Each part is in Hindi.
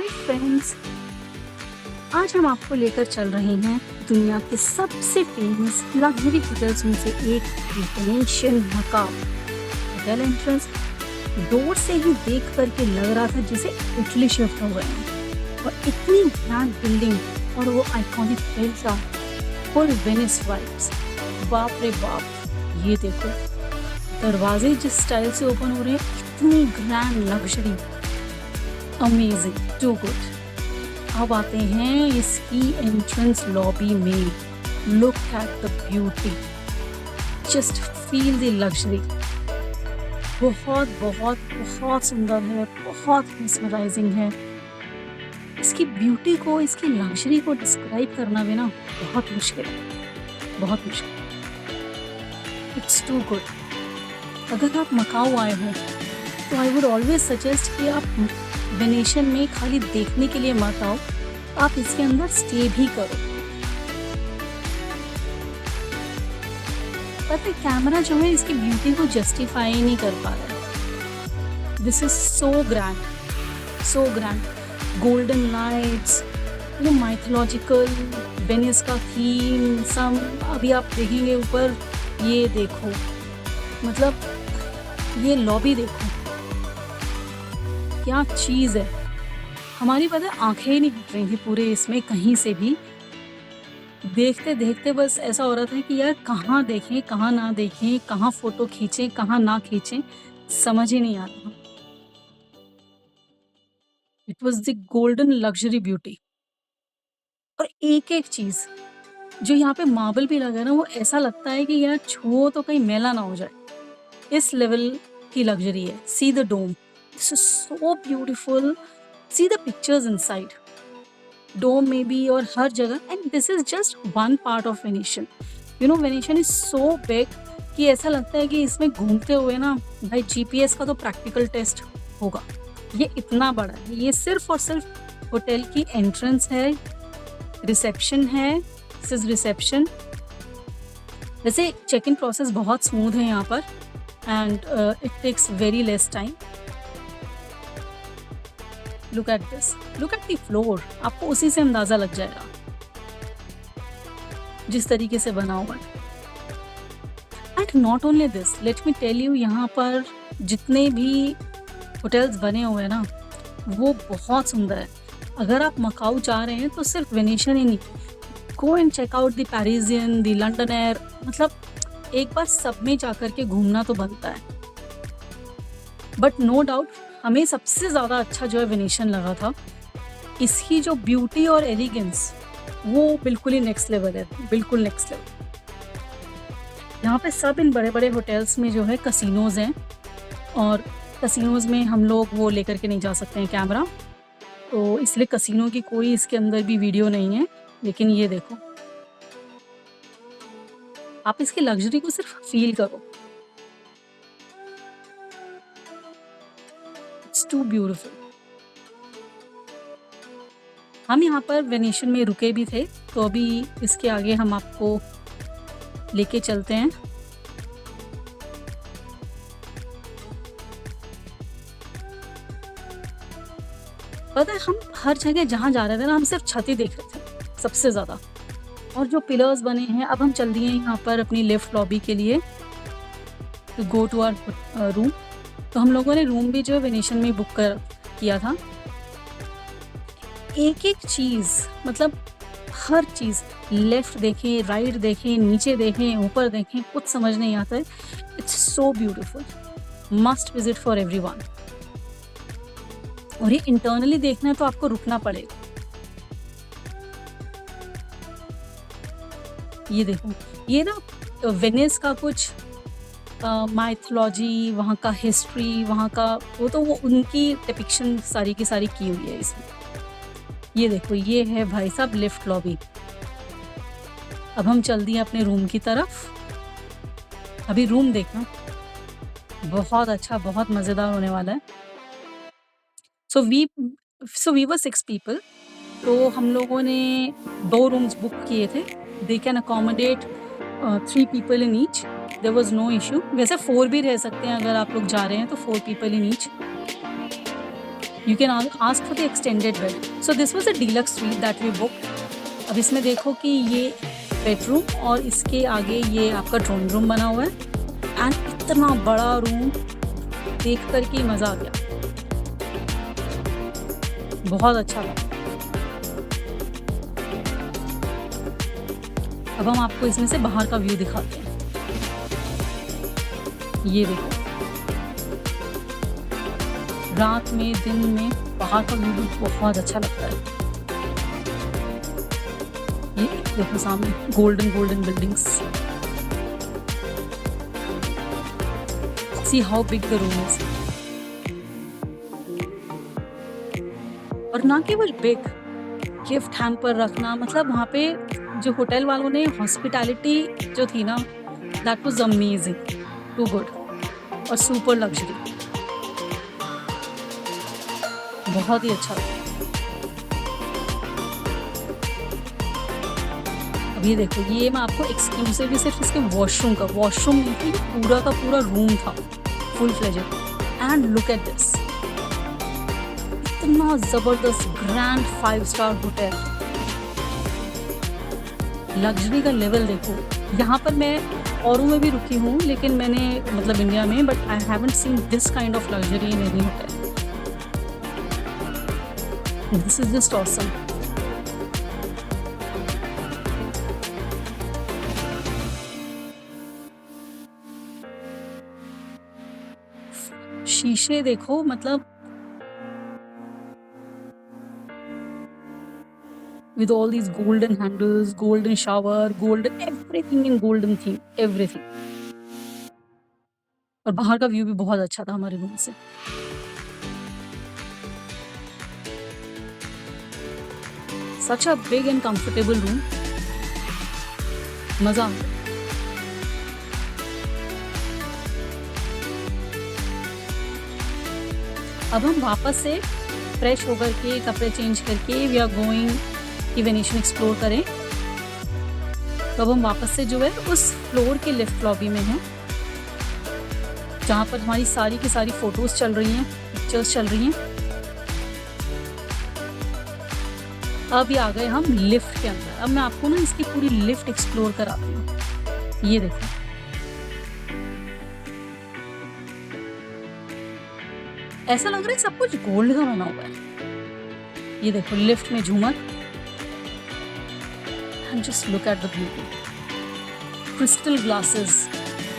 हाय फ्रेंड्स, आज हम आपको लेकर चल रहे हैं दुनिया के सबसे फेमस लग्जरी होटल्स में से एक Venetian Macao. Hotel entrance door से ही देख करके लग रहा था जैसे इटली शिफ्ट हो गए हैं, और इतनी ग्रैंड बिल्डिंग और वो iconic pizza full Venice vibes. बाप रे बाप, ये देखो दरवाजे जिस स्टाइल से ओपन हो रहे हैं, इतनी grand luxury, amazing, too good. अब आते हैं इसकी एंट्रेंस लॉबी में। Look at the beauty, just feel the luxury. बहुत बहुत बहुत सुंदर है, बहुत मेस्मराइजिंग है। इसकी ब्यूटी को, इसकी लग्जरी को डिस्क्राइब करना भी ना बहुत मुश्किल है, बहुत मुश्किल। It's too good. अगर आप मकाओ आए हो तो आई वुड ऑलवेज सजेस्ट कि आप वेनेशियन में खाली देखने के लिए मत आओ, आप इसके अंदर स्टे भी करो। पता है कैमरा जो है इसकी ब्यूटी को जस्टिफाई नहीं कर पा रहा है। This is so grand, so grand. Golden lights, वो माइथोलॉजिकल वेनिस का थीम सम। अभी आप देखेंगे ऊपर, ये देखो, मतलब ये लॉबी देखो, क्या चीज़ है। हमारी पता है आंखें ही नहीं हट रही थी पूरे इसमें, कहीं से भी देखते देखते बस ऐसा हो रहा था कि यार कहाँ देखें कहाँ ना देखें, कहाँ फोटो खींचें कहाँ ना खींचें, समझ ही नहीं आ रहा। It was the golden luxury beauty. और एक एक चीज जो यहाँ पे मार्बल भी लगा है ना, वो ऐसा लगता है कि यार छुओ तो कहीं मैला ना हो जाए, इस लेवल की लग्जरी है। See the dome, this is so beautiful. See the pictures inside dome में भी और हर जगह। And this is just one part of Venetian. You know Venetian is so big कि ऐसा लगता है कि इसमें घूमते हुए ना भाई जीपीएस का तो प्रैक्टिकल टेस्ट होगा, ये इतना बड़ा है। ये सिर्फ और सिर्फ होटल की एंट्रेंस है, रिसेप्शन है, दिस इज रिसेप्शन। वैसे चेक इन प्रोसेस बहुत स्मूथ है यहाँ पर, and it takes very less time. Look at this, look at the floor, आपको उसी से अंदाजा लग जाएगा जिस तरीके से बना हुआ है। And not only this, let me tell you, यहाँ पर जितने भी होटल्स बने हुए हैं ना, वो बहुत सुंदर है। अगर आप मकाऊ जा रहे हैं तो सिर्फ वेनेशियन ही नहीं, go and check out the Parisian, the London air. मतलब एक बार सब में जाकर के घूमना तो बनता है। बट नो डाउट हमें सबसे ज़्यादा अच्छा जो है वेनेशियन लगा था। इसकी जो ब्यूटी और एलिगेंस वो बिल्कुल ही नेक्स्ट लेवल है, बिल्कुल नेक्स्ट लेवल। यहाँ पे सब इन बड़े बड़े होटल्स में जो है कसिनोज़ हैं, और कसिनोज़ में हम लोग वो लेकर के नहीं जा सकते हैं कैमरा, तो इसलिए कसिनो की कोई इसके अंदर भी वीडियो नहीं है। लेकिन ये देखो, आप इसकी लग्जरी को सिर्फ फील करो। It's too beautiful. हम यहाँ पर वेनेशियन में रुके भी थे, तो अभी इसके आगे हम आपको लेके चलते हैं। पता है हम हर जगह जहाँ जा रहे थे ना, हम सिर्फ छत ही देख रहे थे सबसे ज़्यादा, और जो पिलर्स बने हैं। अब हम चल दिए यहाँ पर अपनी लिफ्ट लॉबी के लिए, to go to our room. तो हम लोगों ने रूम भी जो है वेनेशियन में बुक कर किया था। एक एक चीज़, मतलब हर चीज़, लेफ्ट देखें, राइट देखें, नीचे देखें, ऊपर देखें, कुछ समझ नहीं आता है। It's so beautiful, must visit for everyone. और ये इंटरनली देखना है तो आपको रुकना पड़ेगा। ये देखो, ये ना वेनिस का कुछ माइथोलॉजी, वहाँ का हिस्ट्री, वहाँ का वो तो वो उनकी डिपिक्शन सारी की सारी की हुई है इसमें। ये देखो, ये है भाई साहब लिफ्ट लॉबी। अब हम चल दिए अपने रूम की तरफ। अभी रूम देखना बहुत अच्छा, बहुत मज़ेदार होने वाला है। सो वी वर 6 पीपल, तो हम लोगों ने 2 रूम्स बुक किए थे। They can accommodate 3 people in each, there was no issue. वैसे 4 भी रह सकते हैं अगर आप लोग जा रहे हैं तो, 4 people in each. You can ask for the extended bed. So this was a deluxe suite that we book. अब इसमें देखो कि ये बेडरूम और इसके आगे ये आपका ड्राइंग रूम बना हुआ है। एंड इतना बड़ा रूम देख कर के मज़ा आ गया, बहुत अच्छा था। अब हम आपको इसमें से बाहर का व्यू दिखाते हैं। ये देखो, रात में दिन में बाहर का व्यू भी बहुत अच्छा लगता है। ये देखो सामने golden golden buildings. See how big the room is. और ना केवल बिग, गिफ्ट हैम्पर रखना, मतलब वहाँ पे जो होटल वालों ने हॉस्पिटैलिटी जो थी ना, that was amazing, too good और सुपर लग्जरी, बहुत ही अच्छा लगा। अब ये देखो, ये मैं आपको एक्सक्लूसिवली सिर्फ इसके वॉशरूम नहीं थी, पूरा का पूरा रूम था full fledged. And look at this, इतना जबरदस्त ग्रैंड 5 स्टार होटल। लग्जरी का लेवल देखो। यहाँ पर मैं औरों में भी रुकी हूँ, लेकिन मैंने मतलब इंडिया में, but I haven't seen this kind of luxury in any hotel. This is just awesome. शीशे देखो, मतलब with all these golden handles, golden shower, golden everything in golden theme, everything. और बाहर का व्यू भी बहुत अच्छा था हमारे रूम से। Such a big and comfortable room, मजा आ गया। अब हम वापस से फ्रेश होकर के कपड़े चेंज करके वी आर गोइंग कि वेनेशियन एक्सप्लोर करें। तो अब हम वापस से जो है उस फ्लोर के लिफ्ट लॉबी में हैं, जहाँ पर हमारी सारी की सारी फोटोज चल रही हैं, पिक्चर्स चल रही हैं। अब ये आ गए हम लिफ्ट के अंदर। अब मैं आपको ना इसकी पूरी लिफ्ट एक्सप्लोर कराती हूँ। ये देखो, ऐसा लग रहा है सब कुछ गोल्ड का बना हुआ है। ये देखो लिफ्ट में झूमर, and just look at the beauty. Crystal glasses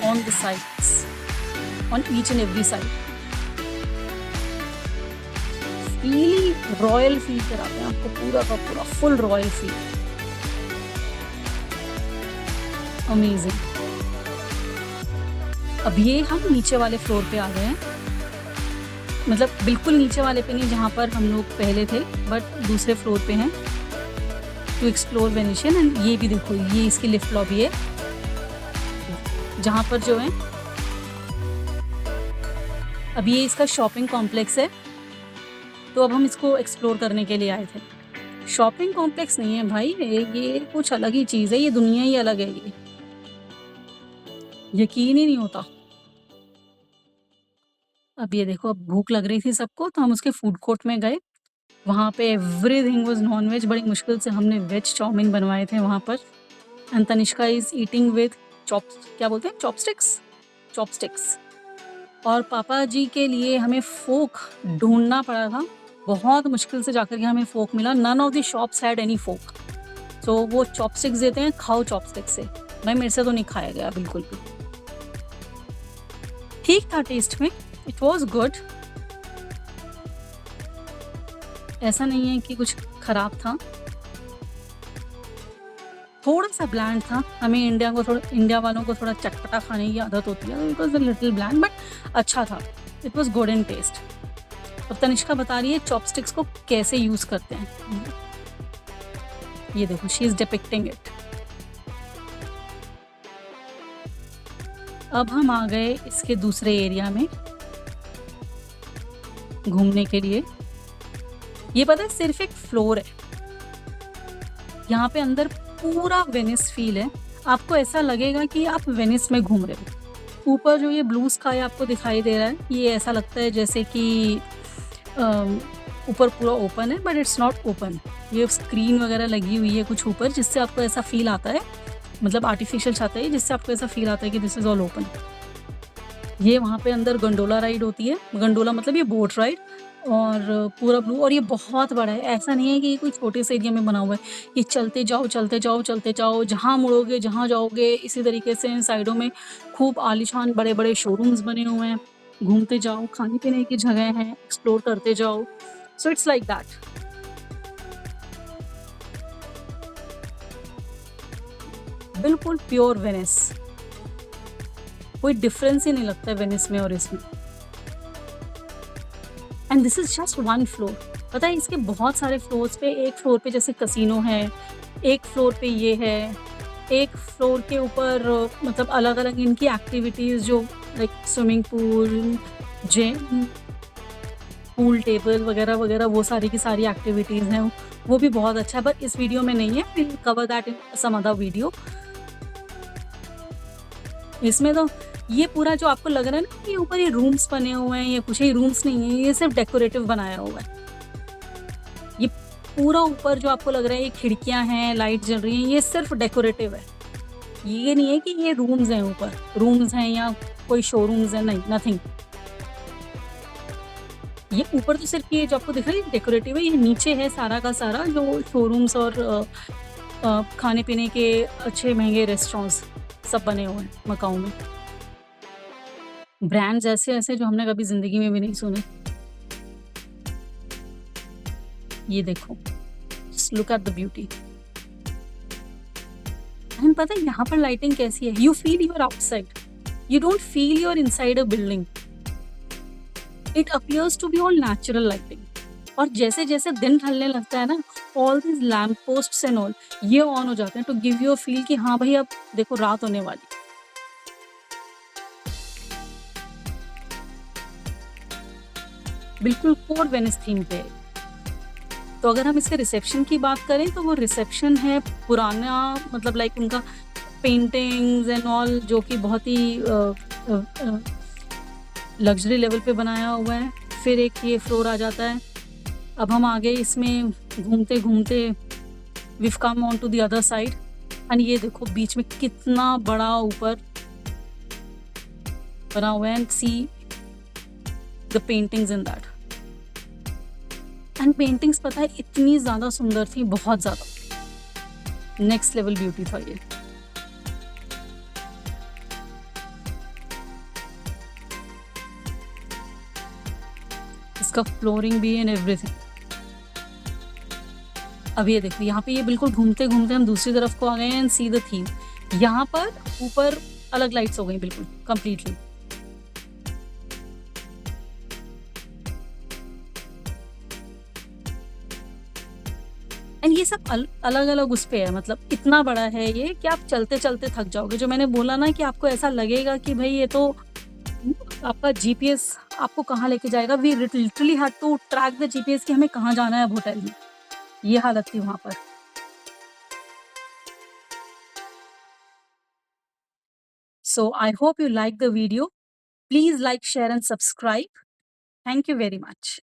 on the sides, on each and every side. Really royal feel कराते हैं आपको, पूरा का पूरा full royal feel. Amazing. अब ये हम नीचे वाले फ्लोर पे आ गए हैं, मतलब बिल्कुल नीचे वाले पे नहीं जहाँ पर हम लोग पहले थे, बट दूसरे फ्लोर पे हैं टू एक्सप्लोर वेनेशियन। एंड ये भी देखो, ये इसकी लिफ्ट लॉबी है, जहाँ पर जो है अब ये इसका शॉपिंग कॉम्प्लेक्स है। तो अब हम इसको एक्सप्लोर करने के लिए आए थे। शॉपिंग कॉम्प्लेक्स नहीं है भाई, ये कुछ अलग ही चीज़ है, ये दुनिया ही अलग है। ये यकीन ही नहीं होता। अब ये देखो, अब भूख लग रही थी सबको, तो हम उसके फूड कोर्ट में गए। वहाँ पे एवरीथिंग वाज नॉन वेज। बड़ी मुश्किल से हमने वेज चाउमीन बनवाए थे वहाँ पर। And Tanishka is eating with क्या बोलते हैं, चॉपस्टिक्स। और पापा जी के लिए हमें फोक ढूंढना पड़ा था, बहुत मुश्किल से जाकर के हमें फोक मिला। None of the shops had any fork, so वो चॉपस्टिक्स देते हैं, खाओ चॉपस्टिक से। भाई मेरे से तो नहीं खाया गया बिल्कुल भी। ठीक था टेस्ट में, इट वॉज गुड, ऐसा नहीं है कि कुछ खराब था। थोड़ा सा ब्लैंड था, हमें इंडिया वालों को थोड़ा चटपटा खाने की आदत होती है, it was a little bland, but अच्छा था, it was good in taste. अब तनिष्का बता रही है चॉपस्टिक्स को कैसे यूज करते हैं। ये देखो, शी इज डिपिक्टिंग इट। अब हम आ गए इसके दूसरे एरिया में घूमने के लिए। ये पता है सिर्फ एक फ्लोर है, यहाँ पे अंदर पूरा वेनिस फील है। आपको ऐसा लगेगा कि आप वेनिस में घूम रहे हो। ऊपर जो ये ब्लू स्काई आपको दिखाई दे रहा है, ये ऐसा लगता है जैसे कि ऊपर पूरा ओपन है बट इट्स नॉट ओपन। ये स्क्रीन वगैरह लगी हुई है कुछ ऊपर जिससे आपको ऐसा फ़ील आता है, मतलब आर्टिफ़िशियल छत है ये जिससे आपको ऐसा फ़ील आता है कि दिस इज़ ऑल ओपन। ये वहाँ पे अंदर गंडोला राइड होती है, गंडोला मतलब ये बोट राइड, और पूरा ब्लू, और ये बहुत बड़ा है, ऐसा नहीं है कि ये कोई छोटे से एरिया में बना हुआ है। ये चलते जाओ, चलते जाओ, चलते जाओ, जहाँ मुड़ोगे, जहाँ जाओगे, इसी तरीके से इन साइडों में खूब आलीशान बड़े-बड़े शोरूम्स बने हुए हैं। घूमते जाओ, खाने-पीने की जगह हैं, एक्सप्लोर करते जाओ। So it's like that. बिल्कुल प्योर वेनिस, कोई डिफरेंस ही नहीं लगता है वेनिस में और इसमें। And this is just one floor. पता है इसके बहुत सारे फ्लोर्स पे, एक फ्लोर पे जैसे कसिनो है, एक फ्लोर पे ये है, एक फ्लोर के ऊपर मतलब अलग-अलग इनकी एक्टिविटीज़ जो like swimming pool, gym, pool table वगैरह-वगैरह वो सारी की सारी एक्टिविटीज़ हैं, वो भी बहुत अच्छा है, बट इस वीडियो में नहीं है, we will cover that in some other video. इसमें तो ये पूरा जो आपको लग रहा है ना कि ऊपर ये रूम्स बने हुए हैं, ये कुछ ये रूम्स नहीं है, ये सिर्फ़ डेकोरेटिव बनाया हुआ है। ये पूरा ऊपर जो आपको लग रहा है ये खिड़कियाँ हैं, लाइट जल रही हैं, ये सिर्फ़ डेकोरेटिव है। ये नहीं है कि ये रूम्स हैं ऊपर, रूम्स हैं या कोई शोरूम्स हैं, नहीं, नथिंग। ये ऊपर तो सिर्फ़ ये जो आपको दिख रहा है ये डेकोरेटिव है, ये नीचे है सारा का सारा जो शोरूम्स और खाने-पीने के अच्छे महँगे रेस्टोरेंट्स सब बने हुए हैं मकाऊ में। ब्रांड्स ऐसे-ऐसे जो हमने कभी ज़िंदगी में भी नहीं सुने। ये देखो, just look at the beauty. And पता है यहाँ पर लाइटिंग कैसी है? You feel you are outside, you don't feel you are inside a building. It appears to be all natural lighting. और जैसे-जैसे दिन ढलने लगता है ना, all these lamp posts and all ये ऑन हो जाते हैं to give you a feel कि हाँ भाई अब देखो रात होने वाली है। बिल्कुल कोर वेनिस थीम पे है। तो अगर हम इसके रिसेप्शन की बात करें तो वो रिसेप्शन है पुराना, मतलब लाइक उनका पेंटिंग्स एंड ऑल जो कि बहुत ही लग्ज़री लेवल पे बनाया हुआ है। फिर एक ये फ्लोर आ जाता है। अब हम आगे इसमें घूमते-घूमते we have come on to the other side and ये देखो बीच में कितना बड़ा ऊपर बना हुआ है and see the paintings in that. And paintings पता है इतनी ज़्यादा सुंदर थी, बहुत ज़्यादा। नेक्स्ट लेवल ब्यूटी था ये। इसका फ्लोरिंग भी एंड एवरीथिंग। अब ये देखो यहाँ पे ये बिल्कुल घूमते-घूमते हम दूसरी तरफ को आ गए हैं एंड सी द थीम। यहाँ पर ऊपर अलग लाइट्स हो गई बिल्कुल कंप्लीटली। एंड ये सब अलग-अलग उस पे है, मतलब इतना बड़ा है ये कि आप चलते-चलते थक जाओगे। जो मैंने बोला ना कि आपको ऐसा लगेगा कि भई ये तो आपका जीपीएस आपको कहाँ लेके जाएगा। We literally had to track the GPS कि हमें कहाँ जाना है अब होटल में। ये हालत थी वहाँ पर। So I hope you like the video. Please like, share and subscribe. Thank you very much.